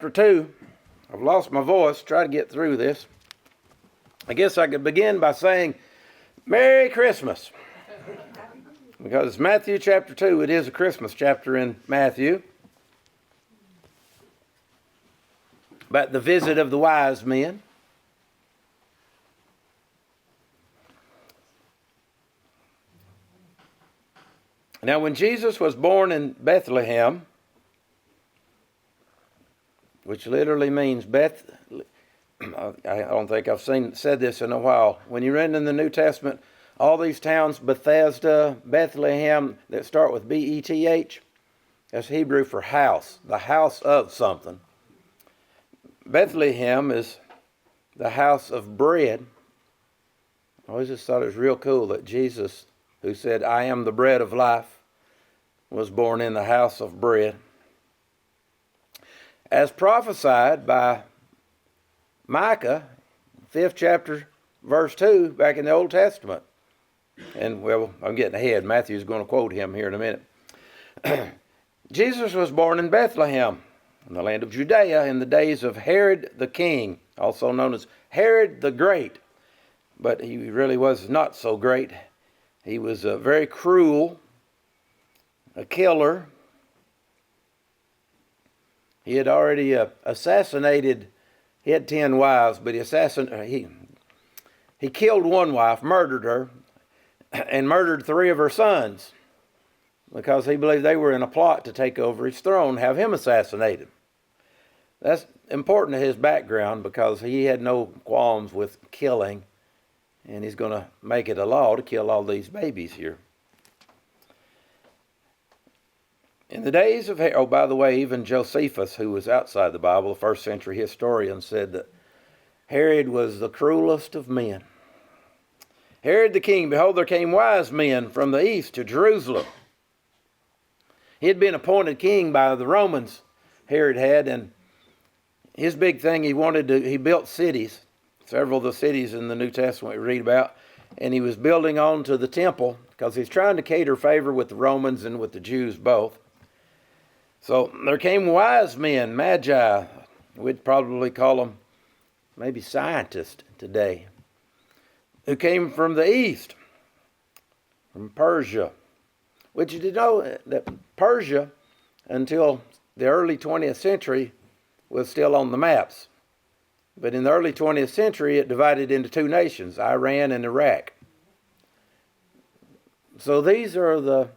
Chapter 2. I've lost my voice. Try to get through this. I guess I could begin by saying Merry Christmas. Because Matthew chapter 2, it is a Christmas chapter in Matthew. About the visit of the wise men. Now when Jesus was born in Bethlehem, which literally means I don't think I've said this in a while. When you read in the New Testament, all these towns, Bethesda, Bethlehem, that start with B-E-T-H, that's Hebrew for house, the house of something. Bethlehem is the house of bread. I always just thought it was real cool that Jesus, who said, I am the bread of life, was born in the house of bread. As prophesied by Micah, 5th chapter, verse 2, back in the Old Testament. And, well, I'm getting ahead. Matthew's going to quote him here in a minute. Jesus was born in Bethlehem, in the land of Judea, in the days of Herod the king, also known as Herod the Great. But he really was not so great. He was very cruel, a killer. He had already assassinated, he had 10 wives, but he killed one wife, murdered her, and murdered 3 of her sons because he believed they were in a plot to take over his throne, have him assassinated. That's important to his background because he had no qualms with killing, and he's going to make it a law to kill all these babies here. In the days of Herod, oh, by the way, even Josephus, who was outside the Bible, a first century historian, said that Herod was the cruelest of men. Herod the king, behold, there came wise men from the east to Jerusalem. He had been appointed king by the Romans, Herod had, and his big thing, he built cities, several of the cities in the New Testament we read about, and he was building on to the temple because he's trying to cater favor with the Romans and with the Jews both. So there came wise men, magi, we'd probably call them maybe scientists today, who came from the east, from Persia. Which you did know that Persia, until the early 20th century, was still on the maps. But in the early 20th century, it divided into 2 nations, Iran and Iraq. So these are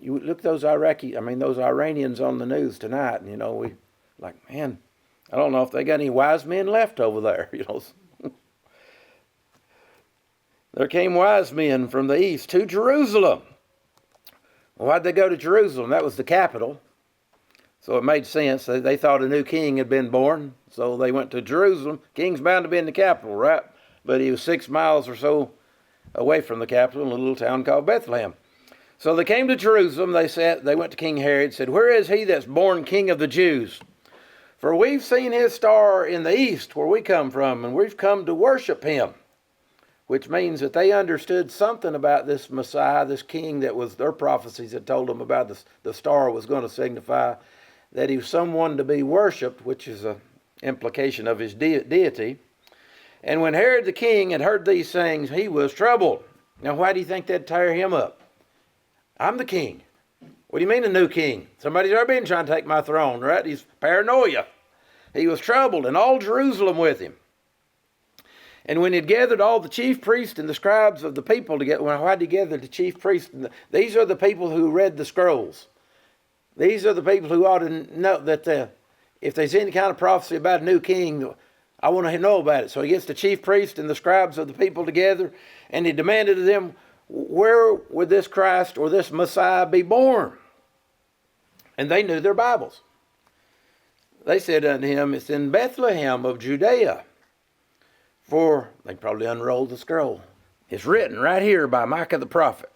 you look those Iranians on the news tonight, and we like, man, I don't know if they got any wise men left over there, There came wise men from the east to Jerusalem. Well, why'd they go to Jerusalem? That was the capital. So it made sense. They thought a new king had been born, so they went to Jerusalem. King's bound to be in the capital, right? But he was 6 miles or so away from the capital in a little town called Bethlehem. So they came to Jerusalem. They went to King Herod, said, where is he that's born king of the Jews? For we've seen his star in the east where we come from, and we've come to worship him. Which means that they understood something about this Messiah, this king that was their prophecies had told them about the star was going to signify that he was someone to be worshipped, which is an implication of his deity. And when Herod the king had heard these things, he was troubled. Now, why do you think they'd tear him up? I'm the king. What do you mean a new king? Somebody's already been trying to take my throne, right? He's paranoia. He was troubled, and all Jerusalem with him. And when he'd gathered all the chief priests and the scribes of the people together, why'd he gather the chief priests? These are the people who read the scrolls. These are the people who ought to know that if there's any kind of prophecy about a new king, I want to know about it. So he gets the chief priests and the scribes of the people together, and he demanded of them, where would this Christ or this Messiah be born? And they knew their Bibles. They said unto him, it's in Bethlehem of Judea. For they probably unrolled the scroll. It's written right here by Micah the prophet.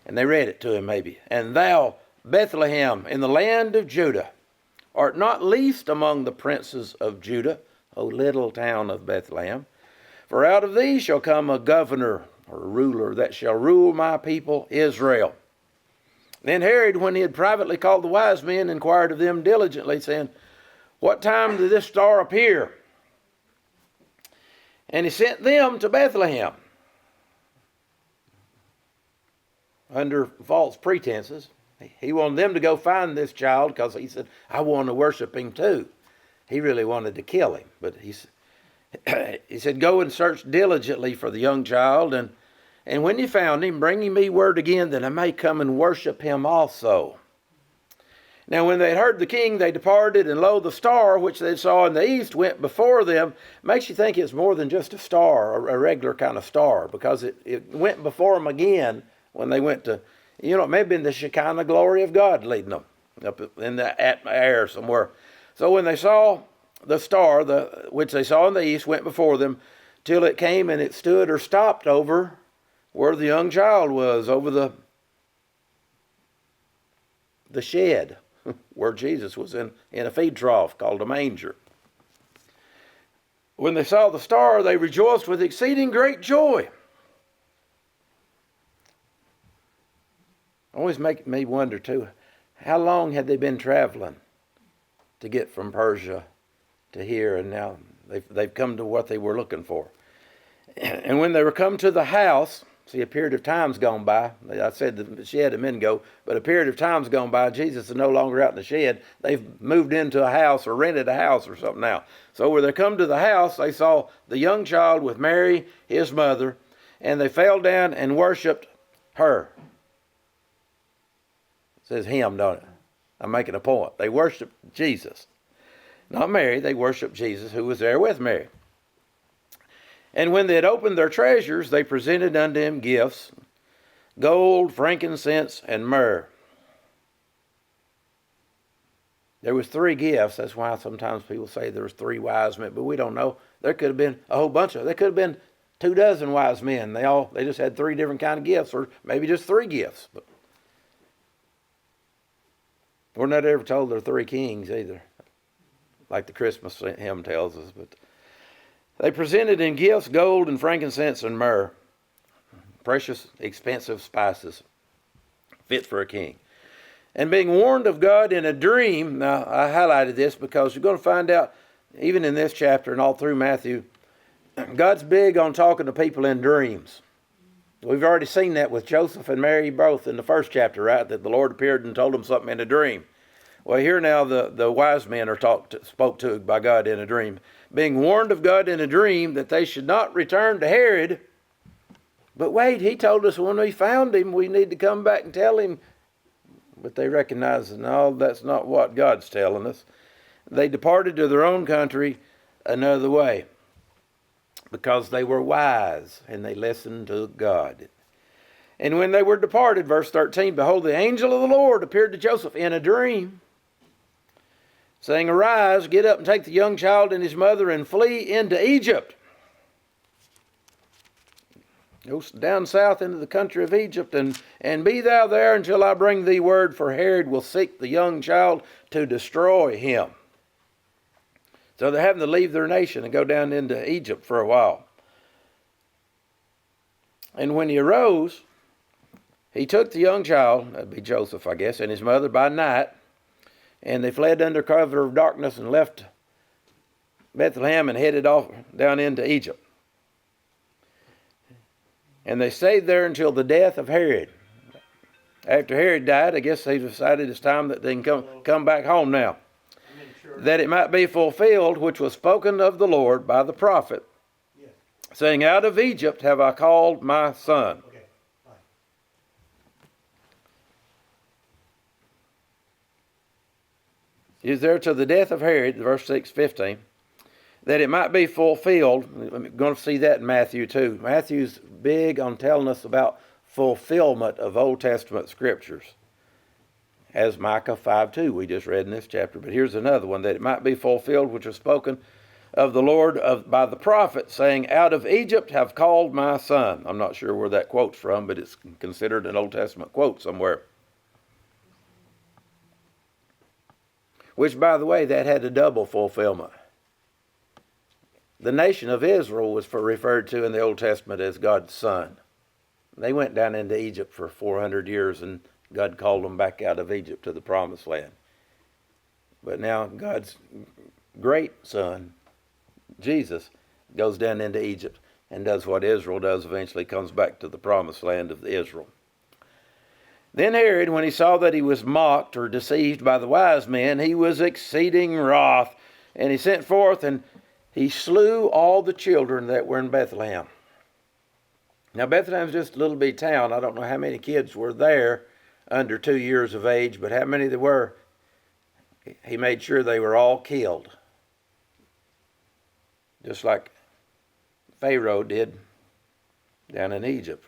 And they read it to him maybe. And thou, Bethlehem, in the land of Judah, art not least among the princes of Judah, O little town of Bethlehem. For out of thee shall come a governor or a ruler that shall rule my people Israel. Then Herod, when he had privately called the wise men, inquired of them diligently, saying, What time did this star appear? And he sent them to Bethlehem under false pretenses. He wanted them to go find this child because he said, I want to worship him too. He really wanted to kill him. But he said, Go and search diligently for the young child, and when you found him, bring me word again that I may come and worship him also. Now when they had heard the king, they departed, and lo, the star which they saw in the east went before them. Makes you think it's more than just a star, a regular kind of star, because it went before them again when they went to, it may have been the Shekinah glory of God leading them up in the air somewhere. So when they saw the star, which they saw in the east, went before them, till it came and it stood or stopped over where the young child was, over the shed where Jesus was in a feed trough called a manger. When they saw the star, they rejoiced with exceeding great joy. Always make me wonder too, how long had they been traveling to get from Persia to here, and now they've come to what they were looking for. And when they were come to the house, see, a period of time's gone by. I said the shed a minute ago, but a period of time's gone by. Jesus is no longer out in the shed. They've moved into a house or rented a house or something now. So when they come to the house, they saw the young child with Mary, his mother, and they fell down and worshipped her. It says him, don't it? I'm making a point. They worshiped Jesus. Not Mary, they worshiped Jesus, who was there with Mary. And when they had opened their treasures, they presented unto him gifts, gold, frankincense, and myrrh. There was 3 gifts. That's why sometimes people say there was 3 wise men, but we don't know. There could have been a whole bunch of. There could have been 24 wise men. They just had 3 different kind of gifts, or maybe just 3 gifts. But we're not ever told there are 3 kings either, like the Christmas hymn tells us. But they presented in gifts gold and frankincense and myrrh, precious, expensive spices, fit for a king. And being warned of God in a dream, now I highlighted this because you're going to find out, even in this chapter and all through Matthew, God's big on talking to people in dreams. We've already seen that with Joseph and Mary both in the first chapter, right? That the Lord appeared and told them something in a dream. Well, here now the wise men are spoke to by God in a dream. Being warned of God in a dream that they should not return to Herod. But wait, he told us when we found him, we need to come back and tell him. But they recognized, no, that's not what God's telling us. They departed to their own country another way, because they were wise and they listened to God. And when they were departed, verse 13, behold, the angel of the Lord appeared to Joseph in a dream, saying, Arise, get up and take the young child and his mother and flee into Egypt. Go down south into the country of Egypt, and be thou there until I bring thee word, for Herod will seek the young child to destroy him. So they're having to leave their nation and go down into Egypt for a while. And when he arose, he took the young child, that'd be Joseph, I guess, and his mother by night, and they fled under cover of darkness and left Bethlehem and headed off down into Egypt. And they stayed there until the death of Herod. After Herod died, I guess they decided it's time that they can come back home now. That it might be fulfilled, which was spoken of the Lord by the prophet, saying, Out of Egypt have I called my son. He was there till the death of Herod, verse 6:15, that it might be fulfilled. We're going to see that in Matthew too. Matthew's big on telling us about fulfillment of Old Testament scriptures, as Micah 5:2 we just read in this chapter. But here's another one, that it might be fulfilled, which was spoken of the Lord by the prophet, saying, Out of Egypt have called my son. I'm not sure where that quote's from, but it's considered an Old Testament quote somewhere. Which, by the way, that had a double fulfillment. The nation of Israel was referred to in the Old Testament as God's son. They went down into Egypt for 400 years and God called them back out of Egypt to the promised land. But now God's great son, Jesus, goes down into Egypt and does what Israel does, eventually comes back to the promised land of Israel. Then Herod, when he saw that he was mocked or deceived by the wise men, he was exceeding wroth, and he sent forth and he slew all the children that were in Bethlehem. Now Bethlehem's just a little bitty town. I don't know how many kids were there under 2 years of age, but how many there were, he made sure they were all killed. Just like Pharaoh did down in Egypt.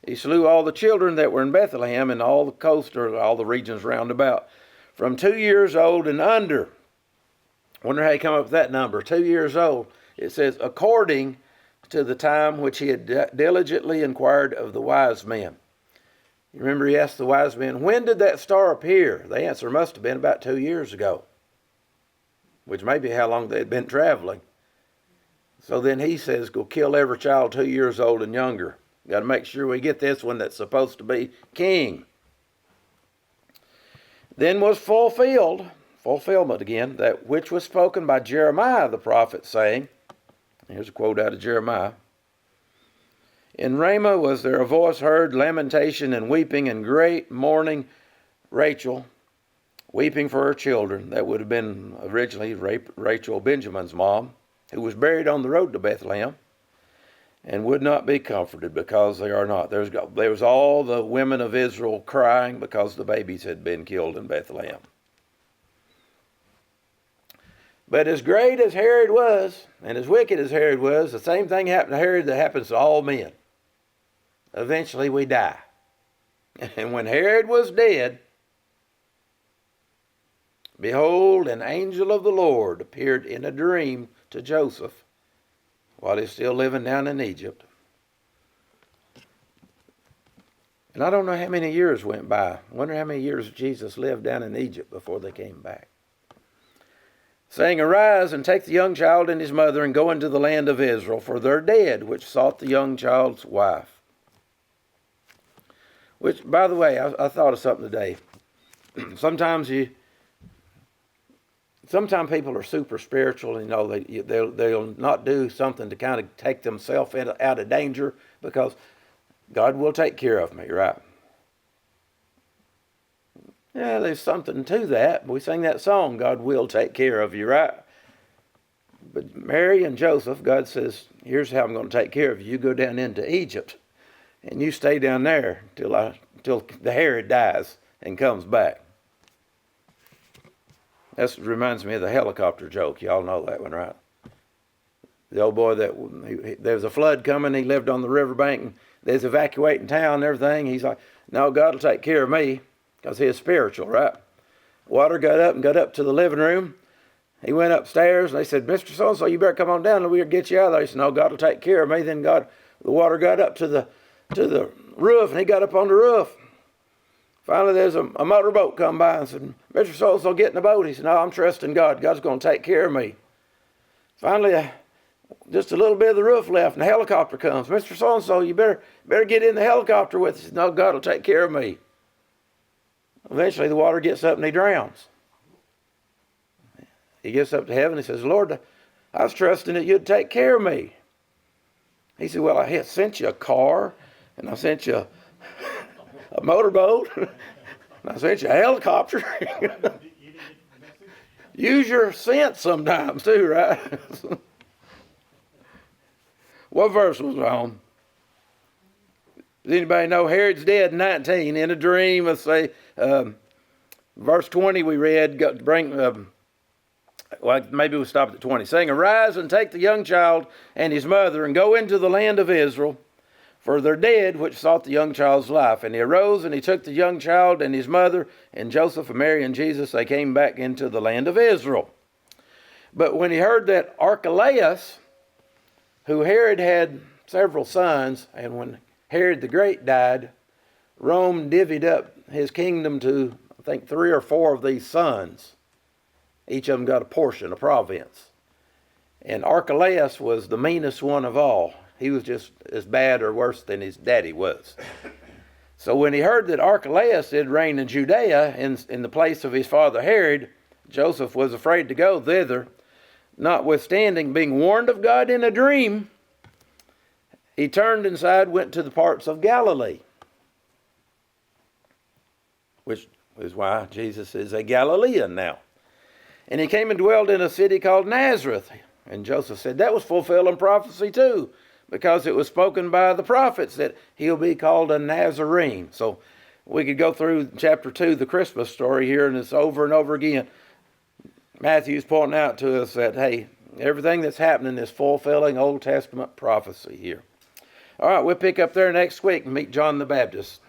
He slew all the children that were in Bethlehem and all the coast, or all the regions round about, from 2 years old and under. Wonder how he come up with that number, 2 years old. It says, according to the time which he had diligently inquired of the wise men. You remember he asked the wise men, when did that star appear? The answer must have been about 2 years ago, which may be how long they had been traveling. So then he says, go kill every child 2 years old and younger. Got to make sure we get this one that's supposed to be king. Then was fulfillment again, that which was spoken by Jeremiah the prophet, saying, here's a quote out of Jeremiah, in Ramah was there a voice heard, lamentation and weeping and great mourning, Rachel, weeping for her children. That would have been originally Rachel, Benjamin's mom, who was buried on the road to Bethlehem, and would not be comforted because they are not. There was all the women of Israel crying because the babies had been killed in Bethlehem. But as great as Herod was, and as wicked as Herod was, the same thing happened to Herod that happens to all men. Eventually we die. And when Herod was dead, behold, an angel of the Lord appeared in a dream to Joseph while he's still living down in Egypt. And I don't know how many years went by. I wonder how many years Jesus lived down in Egypt before they came back. Saying, arise and take the young child and his mother and go into the land of Israel, for they're dead which sought the young child's wife. Which, by the way, I thought of something today. Sometimes people are super spiritual, and they'll not do something to kind of take themselves out of danger because God will take care of me, right? Yeah, there's something to that. We sing that song, God will take care of you, right? But Mary and Joseph, God says, here's how I'm going to take care of you. You go down into Egypt, and you stay down there till the Herod dies and comes back. That reminds me of the helicopter joke. Y'all know that one, right? The old boy there was a flood coming. He lived on the riverbank, and there's evacuating town and everything. He's like, no, God will take care of me, because he is spiritual, right? Water got up to the living room. He went upstairs, and they said, Mr. So-and-so, you better come on down, and we'll get you out of there. He said, no, God will take care of me. Then the water got up to the roof, and he got up on the roof. Finally, there's a motorboat come by and said, Mr. So-and-so, get in the boat. He said, no, I'm trusting God. God's going to take care of me. Finally, just a little bit of the roof left, and the helicopter comes. Mr. So-and-so, you better get in the helicopter with us. He said, no, God will take care of me. Eventually, the water gets up and he drowns. He gets up to heaven and he says, Lord, I was trusting that you'd take care of me. He said, well, I sent you a car, and I sent you a motorboat, and I sent you a helicopter. Use your sense sometimes too, right? What verse was it on? Does anybody know? Herod's dead in 19 in a dream. Let's say verse 20 we read. Maybe we'll stop at 20. Saying, arise and take the young child and his mother and go into the land of Israel, for they're dead which sought the young child's life. And he arose and he took the young child and his mother and Joseph and Mary and Jesus. They came back into the land of Israel. But when he heard that Archelaus, who Herod had several sons, and when Herod the Great died, Rome divvied up his kingdom to, I think, 3 or 4 of these sons. Each of them got a portion, a province. And Archelaus was the meanest one of all. He was just as bad or worse than his daddy was. So when he heard that Archelaus did reign in Judea in the place of his father Herod, Joseph was afraid to go thither. Notwithstanding being warned of God in a dream, he turned aside, went to the parts of Galilee, which is why Jesus is a Galilean now. And he came and dwelled in a city called Nazareth. And Joseph said that was fulfilling prophecy too, because it was spoken by the prophets that he'll be called a Nazarene. So we could go through chapter 2, the Christmas story here, and it's over and over again. Matthew's pointing out to us that, hey, everything that's happening is fulfilling Old Testament prophecy here. All right, we'll pick up there next week and meet John the Baptist.